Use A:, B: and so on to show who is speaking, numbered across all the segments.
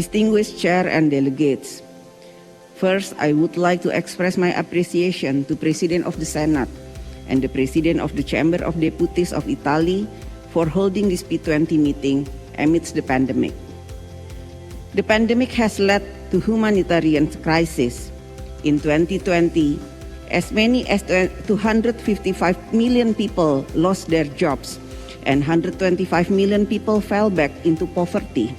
A: distinguished chair and delegates. First, I would like to express my appreciation to President of the Senate and the President of the Chamber of Deputies of Italy for holding this P20 meeting amidst the pandemic. The pandemic has led to humanitarian crisis. In 2020, as many as 255 million people lost their jobs and 125 million people fell back into poverty.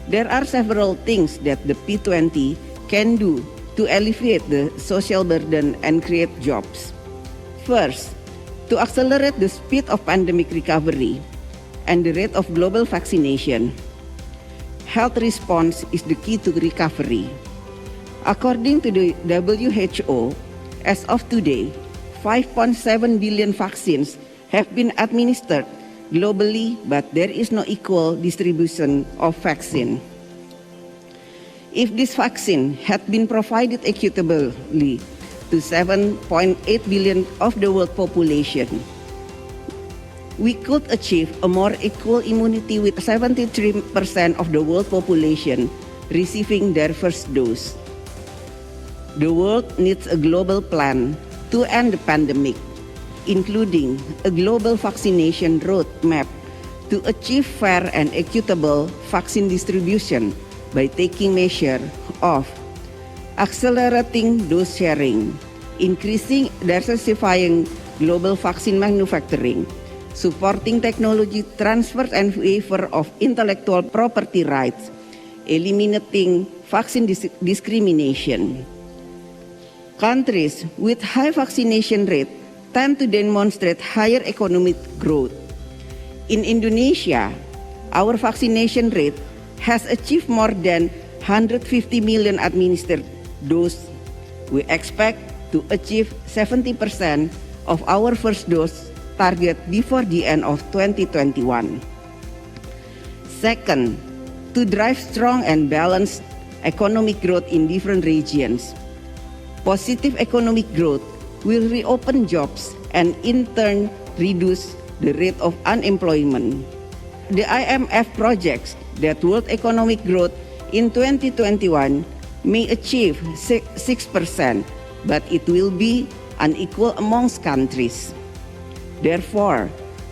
A: There are several things that the P20 can do to alleviate the social burden and create jobs. First, to accelerate the speed of pandemic recovery and the rate of global vaccination. Health response is the key to recovery. According to the WHO, as of today, 5.7 billion vaccines have been administered globally, but there is no equal distribution of vaccine. If this vaccine had been provided equitably to 7.8 billion of the world population, we could achieve a more equal immunity with 73% of the world population receiving their first dose. The world needs a global plan to end the pandemic, including a global vaccination roadmap to achieve fair and equitable vaccine distribution by taking measure of accelerating dose sharing, increasing diversifying global vaccine manufacturing, supporting technology transfer and waiver of intellectual property rights, eliminating vaccine discrimination. Countries with high vaccination rate tend to demonstrate higher economic growth. In Indonesia, our vaccination rate has achieved more than 150 million administered doses. We expect to achieve 70% of our first dose target before the end of 2021. Second, to drive strong and balanced economic growth in different regions. Positive economic growth will reopen jobs and in turn reduce the rate of unemployment. The IMF projects that world economic growth in 2021 may achieve 6%, but it will be unequal amongst countries. Therefore,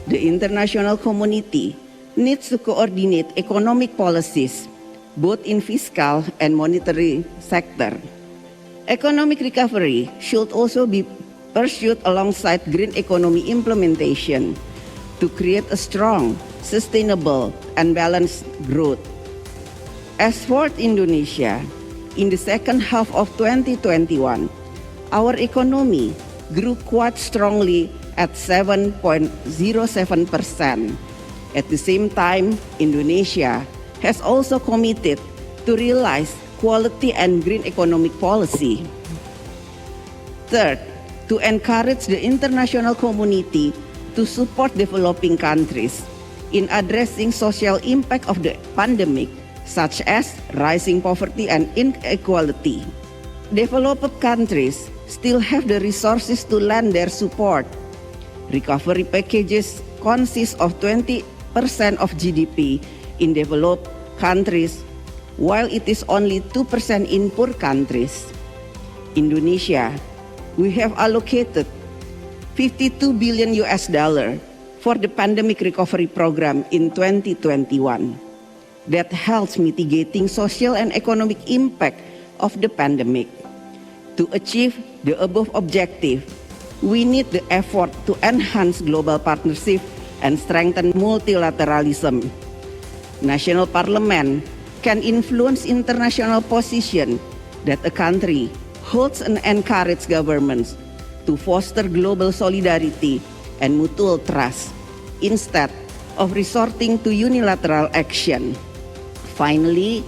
A: the international community needs to coordinate economic policies, both in fiscal and monetary sector. Economic recovery should also be pursued alongside green economy implementation to create a strong, sustainable, and balanced growth. As for Indonesia, in the second half of 2021, our economy grew quite strongly at 7.07%. At the same time, Indonesia has also committed to realize quality and green economic policy. Third, to encourage the international community to support developing countries in addressing social impact of the pandemic, such as rising poverty and inequality. Developed countries still have the resources to lend their support. Recovery packages consist of 20% of GDP in developed countries, while it is only 2% in poor countries. Indonesia, we have allocated $52 billion for the pandemic recovery program in 2021 that helps mitigating social and economic impact of the pandemic. To achieve the above objective, we need the effort to enhance global partnership and strengthen multilateralism. National parliament can influence international position that a country holds and encourage governments to foster global solidarity and mutual trust instead of resorting to unilateral action. Finally,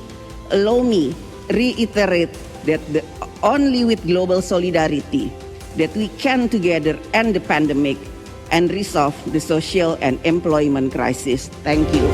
A: allow me reiterate that only with global solidarity that we can together end the pandemic and resolve the social and employment crisis. Thank you.